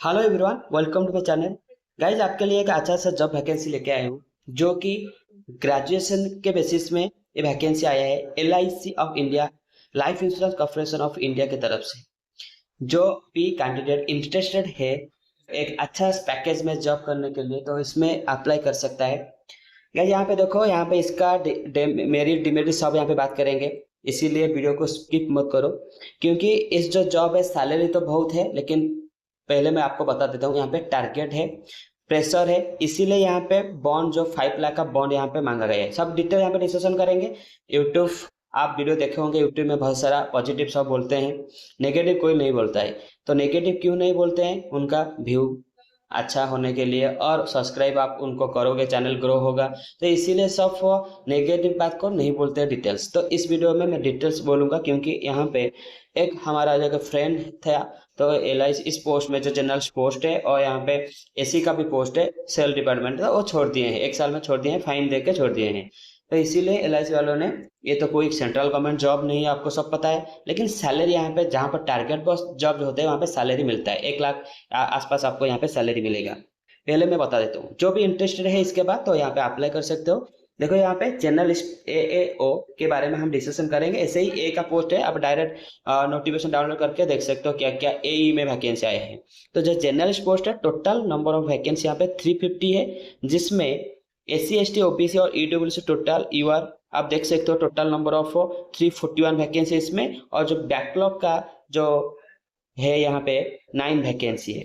Hello everyone, welcome to my channel. Guys, आपके लिए एक अच्छा सा जॉब वैकेंसी लेके आया हूँ जो कि ग्रेजुएशन के बेसिस में ये वैकेंसी आया है LIC of India, life insurance corporation of India की तरफ से। जो भी कैंडिडेट इंटरेस्टेड है एक अच्छा पैकेज में जॉब करने के लिए तो इसमें अप्लाई कर सकता है। गाइज, यहाँ पे देखो, यहाँ पे इसका मेरिट डिमेरिट सब यहाँ पे बात करेंगे, इसीलिए वीडियो को स्किप मत करो। क्योंकि इस जो जॉब है सैलरी तो बहुत है, लेकिन पहले मैं आपको बता देता हूँ, यहाँ पे टारगेट है, प्रेशर है, इसीलिए यहाँ पे बॉन्ड जो 5 लाख का बॉन्ड यहाँ पे मांगा गया है। सब डिटेल यहाँ पे डिस्कशन करेंगे। यूट्यूब, आप वीडियो देखे होंगे, यूट्यूब में बहुत सारा पॉजिटिव सब बोलते हैं, नेगेटिव कोई नहीं बोलता है। तो नेगेटिव क्यों नहीं बोलते हैं? उनका व्यू अच्छा होने के लिए, और सब्सक्राइब आप उनको करोगे चैनल ग्रो होगा, तो इसीलिए सब नेगेटिव बात को नहीं बोलते हैं डिटेल्स। तो इस वीडियो में मैं डिटेल्स बोलूँगा, क्योंकि यहाँ पे एक हमारा जगह फ्रेंड था, तो LIC इस पोस्ट में जो जनरल पोस्ट है, और यहाँ पे AC का भी पोस्ट है, सेल डिपार्टमेंट का, वो छोड़ दिए हैं, 1 साल में छोड़ दिए हैं, फाइन दे के छोड़ दिए हैं। तो इसीलिए LIC वालों ने, ये तो कोई सेंट्रल गवर्नमेंट जॉब नहीं है, आपको सब पता है, लेकिन सैलरी यहाँ पे जहाँ पर टारगेट बस जॉब जो होते हैं वहाँ पे सैलरी मिलता है, 1 लाख आसपास आपको यहाँ पे सैलरी मिलेगा। पहले मैं बता देता हूँ, जो भी इंटरेस्टेड है इसके बाद तो यहाँ पे अप्लाई कर सकते हो। देखो, यहाँ पे जर्नलिस्ट AAO के बारे में हम डिस्कशन करेंगे। ऐसे ही A का पोस्ट है, आप डायरेक्ट नोटिफिकेशन डाउनलोड करके देख सकते हो क्या क्या AE में वैकेंसी आए हैं। तो जो जर्नलिस्ट पोस्ट है, टोटल नंबर ऑफ वैकेंसी यहाँ पे 350 है, जिसमें SC ST OBC और EWC टोटल आप देख सकते हो, टोटल नंबर ऑफ 341 वैकेंसी इसमें। और जो बैकलॉग का जो है यहाँ पे 9 वैकेंसी है,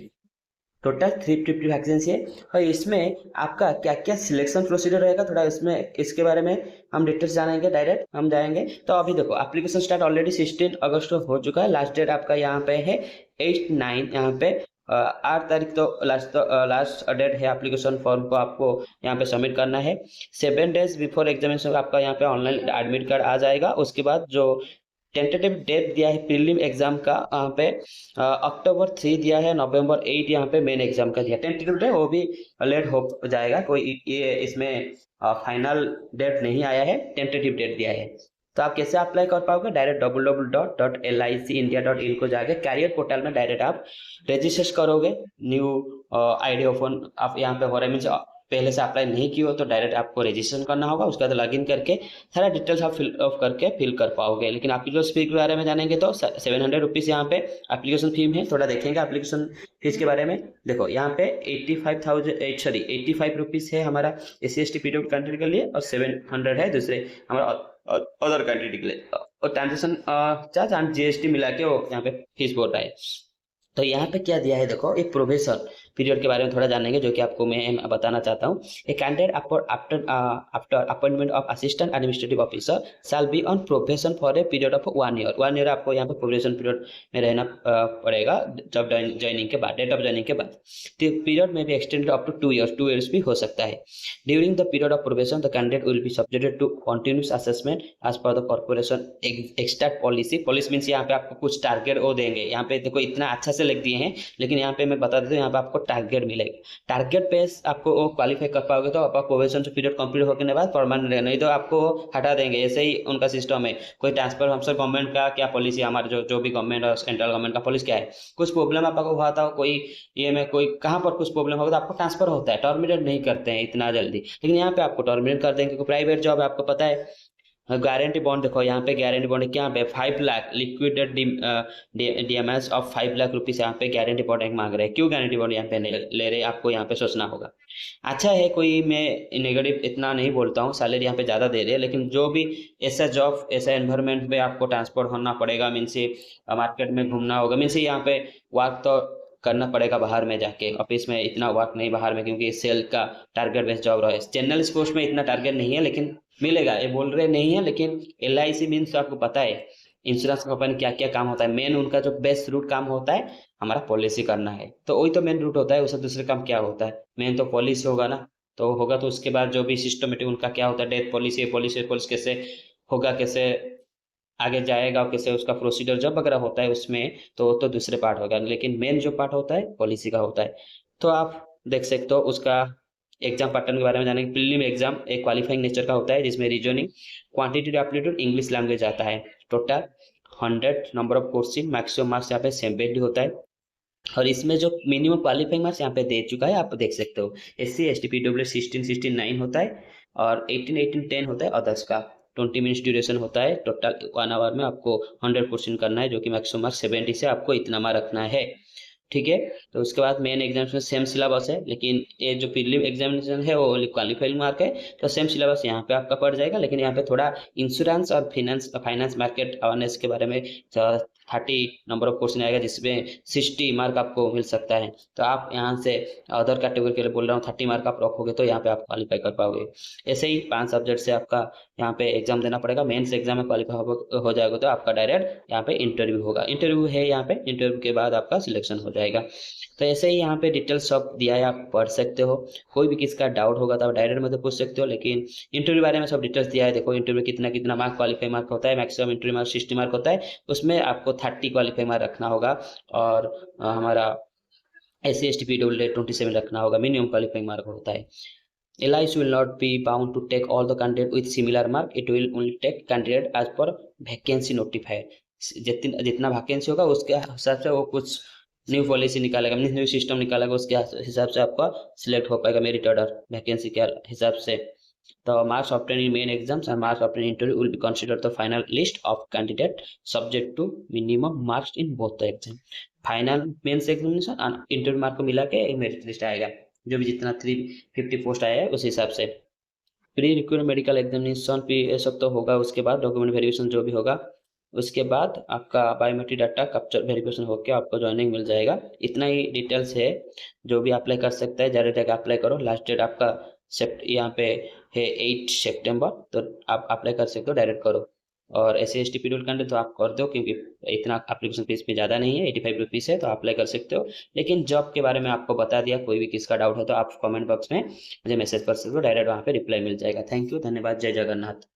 टोटल 350 वैकेंसी है। और इसमें आपका क्या क्या सिलेक्शन प्रोसीजर रहेगा, थोड़ा इसमें इसके बारे में हम डिटेल्स जानेंगे, डायरेक्ट हम जाएंगे। तो अभी देखो, एप्लीकेशन स्टार्ट ऑलरेडी 16 अगस्त को हो चुका है, लास्ट डेट आपका यहाँ पे है 8/9, यहाँ पे 8 तारीख तो लास्ट डेट है एप्लीकेशन फॉर्म को आपको यहाँ पे सबमिट करना है। 7 डेज बिफोर एग्जामिनेशन आपका यहाँ पे ऑनलाइन एडमिट कार्ड आ जाएगा। उसके बाद जो टेंटेटिव डेट दिया है प्रीलिम एग्जाम का, यहाँ पे अक्टूबर 3 दिया है, नवंबर 8 यहाँ पे मेन एग्जाम का दिया। टेंटेटिव डेट वो भी लेट हो जाएगा, कोई ये इसमें फाइनल डेट नहीं आया है, टेंटेटिव डेट दिया है। तो आप कैसे अप्लाई कर पाओगे? डायरेक्ट www.licindia.in को जाके कैरियर पोर्टल में डायरेक्ट आप रजिस्टर करोगे। न्यू आईडी ओपन आप यहाँ पे हो रहा है, मीन्स पहले से अप्लाई नहीं किया हो तो डायरेक्ट आपको रजिस्ट्रेशन करना होगा। उसके बाद लॉगिन करके सारा डिटेल्स आप फिल कर पाओगे। लेकिन एप्लीकेशन फी के बारे में जानेंगे तो 700 रुपीज़ यहाँ पे एप्लीकेशन फी है। थोड़ा देखेंगे एप्लीकेशन फीस के बारे में। देखो, यहाँ पे 85 रुपीज़ है हमारा SC ST PWD कैंडिडेट के लिए, और 700 है दूसरे हमारा अदर कैंडिडेट के लिए। और ट्रांजेक्शन चार्ज एंड GST मिला के वो यहाँ पे फीस बोल रहा है। तो यहाँ पे क्या दिया है, देखो, एक प्रोबेशन पीरियड के बारे में थोड़ा जानेंगे, जो कि आपको मैं बताना चाहता हूँ। A candidate after appointment of assistant administrative officer shall be on probation for a period of 1 year. 1 year आपको यहाँ पे प्रोबेशन पीरियड में रहना पड़ेगा, जब ज्वाइनिंग के बाद, डेट ऑफ ज्वाइनिंग के बाद। तो पीरियड में भी एक्सटेंडेड अप टू 2 ईयर्स भी हो सकता है। During the period of probation the candidate will be subjected to continuous assessment as per the corporation extract policy. Policy means यहाँ पे आपको कुछ टारगेट वो देंगे। यहाँ पे देखो, इतना अच्छा से लिख दिए हैं, लेकिन यहाँ पे मैं बता देता हूँ, यहाँ पे आपको टारगेट मिलेगा। टारगेट पे आपको वो क्वालिफाई कर पाओगे तो आपका प्रोबेशन से पीरियड कंप्लीट होने के बाद परमानेंट रहेगा, नहीं तो आपको हटा देंगे। ऐसे ही उनका सिस्टम है। कोई ट्रांसफर हमसे गवर्नमेंट का क्या पॉलिसी, हमारे जो भी गवर्नमेंट और सेंट्रल गवर्नमेंट का पॉलिसी क्या है, कुछ प्रॉब्लम आपको हुआ था, कोई ये में कोई कहाँ पर कुछ प्रॉब्लम होगा तो आपको ट्रांसफर होता है, टर्मिनेट नहीं करते हैं इतना जल्दी। लेकिन यहाँ पे आपको टर्मिनेट कर देंगे, क्योंकि प्राइवेट जॉब है, आपको पता है। गारंटी बॉन्ड देखो, यहाँ पे गारंटी बॉन्ड क्या पे 5 lakh liquidated DMS of 5 lakh rupees यहाँ पे गारंटी बॉन्ड एक मांग रहे हैं। क्यों गारंटी बॉन्ड यहाँ पे ले रहे, आपको यहाँ पे सोचना होगा। अच्छा है, कोई मैं नेगेटिव इतना नहीं बोलता हूँ, सैलरी यहाँ पे ज़्यादा दे रहे हैं, लेकिन जो भी ऐसा जॉब ऐसा एनवायरनमेंट में आपको ट्रांसपोर्ट होना पड़ेगा, मीन्स मार्केट में घूमना होगा, मीन्स यहाँ पे वर्क तो करना पड़ेगा बाहर में जाके। ऑफिस में इतना वर्क नहीं बाहर में, क्योंकि सेल का टारगेट बेस्ड जॉब रहा है। चैनल पोस्ट में इतना टारगेट नहीं है, लेकिन मिलेगा, ये बोल रहे नहीं है। लेकिन LIC मीन्स तो आपको पता है इंश्योरेंस कंपनी क्या क्या काम होता है। मेन उनका जो बेस्ट रूट काम होता है हमारा पॉलिसी करना है, तो वही तो मेन रूट होता है। उससे दूसरे काम क्या होता है? मेन तो पॉलिसी होगा ना, तो होगा तो उसके बाद जो भी सिस्टमेटिक उनका क्या होता है, डेथ पॉलिसी, पॉलिसी कैसे होगा, कैसे आगे जाएगा, और कैसे उसका प्रोसीजर जब वगैरह होता है उसमें, तो दूसरे पार्ट होगा। लेकिन मेन जो पार्ट होता है पॉलिसी का होता है। तो आप देख सकते हो उसका एग्जाम पैटर्न के बारे में जानेंगे। प्रीलिम एग्जाम एक क्वालिफाइंग नेचर का होता है, जिसमें reasoning, quantitative aptitude, English language आता है। Total 100 number of question, maximum marks यहाँ पे 70 होता है। और इसमें जो मिनिमम क्वालिफाइंग मार्क्स यहाँ पे दे चुका है, आप देख सकते हो। SC ST PWD 16 9 होता है और 18 10 होता है अदर्स का। 20 मिनट्स ड्यूरेशन होता है, टोटल 1 आवर में आपको 100% करना है, जो कि मैक्सिमम मार्क्स 70 से आपको इतना मार्क रखना है। ठीक है, तो उसके बाद मेन एग्जाम्स में सेम सिलेबस है, लेकिन ये जो प्रीलिम एग्जामिनेशन है वो ओनली क्वालिफाइंग मार्क है, तो सेम सिलेबस यहाँ पे आपका पड़ जाएगा। लेकिन यहाँ पे थोड़ा इंश्योरेंस और फाइनेंस मार्केट अवेयरनेस के बारे में 30 नंबर ऑफ क्वेश्चन आएगा, जिसमें 60 मार्क आपको मिल सकता है। तो आप यहाँ से अदर कैटेगरी के लिए बोल रहा हूँ, 30 मार्क आप रखोगे तो यहाँ पे आप क्वालिफाई कर पाओगे। ऐसे ही 5 सब्जेक्ट से आपका यहाँ पे एग्जाम देना पड़ेगा। मेंस एग्जाम में क्वालिफाई हो जाएगा तो आपका डायरेक्ट यहाँ पे इंटरव्यू होगा। इंटरव्यू है यहाँ पे, इंटरव्यू के बाद आपका सिलेक्शन हो जाएगा। तो ऐसे ही यहाँ पे डिटेल्स सब दिया है, आप पढ़ सकते हो। कोई भी किसका डाउट होगा तो आप डायरेक्ट में तो पूछ सकते हो, लेकिन इंटरव्यू बारे में सब डिटेल्स दिया है। देखो इंटरव्यू कितना कितना मार्क क्वालिफाई मार्क होता है, मैक्सिमम इंटरव्यू मार्क 60 मार्क होता है, उसमें आपको 30 क्वालिफाई मार्क रखना होगा। और हमारा SC ST PWD 27 रखना होगा, मिनिमम क्वालिफाइंग मार्क होता है। LIS will not be bound to take all the candidate with similar mark. It will only take candidate as per vacancy notified. जितना जितना वैकेंसी होगा उसके हिसाब से वो कुछ न्यू पॉलिसी निकालेगा, न्यू सिस्टम निकालेगा, उसके हिसाब से आपका सिलेक्ट हो पाएगा मेरिट ऑर्डर वैकेंसी के हिसाब से। The marks obtained in main exams and marks obtained in interview will be considered the final list of candidate subject to minimum marks in both the exam. Final mains examination और interview mark को मिला के एक merit list आएगा, जो भी जितना 350 post आया है उस हिसाब से। प्री रिक्रूटमेंट मेडिकल एग्जामिनेशन भी ये सब तो होगा, उसके बाद डॉक्यूमेंट वेरिफिकेशन जो भी होगा, उसके बाद आपका बायोमेट्रिक डाटा कैप्चर वेरिफिकेशन होकर आपको ज्वाइनिंग मिल जाएगा। इतना ही डिटेल्स है, जो भी अप्लाई कर सकता है ज़्यादा तक अप्लाई करो। लास्ट डेट आपका यहाँ पे है 8 सितंबर, तो आप अप्लाई कर सकते हो, डायरेक्ट करो। और SC ST PWD कैंडिडेट तो आप कर दो, क्योंकि इतना एप्लीकेशन फीस भी ज़्यादा नहीं है, 85 रुपीज़ है, तो अप्लाई कर सकते हो। लेकिन जॉब के बारे में आपको बता दिया, कोई भी किसका डाउट है तो आप कमेंट बॉक्स में मुझे मैसेज कर सकते हो, डायरेक्ट वहाँ पे रिप्लाई मिल जाएगा। थैंक यू, धन्यवाद, जय जगन्नाथ।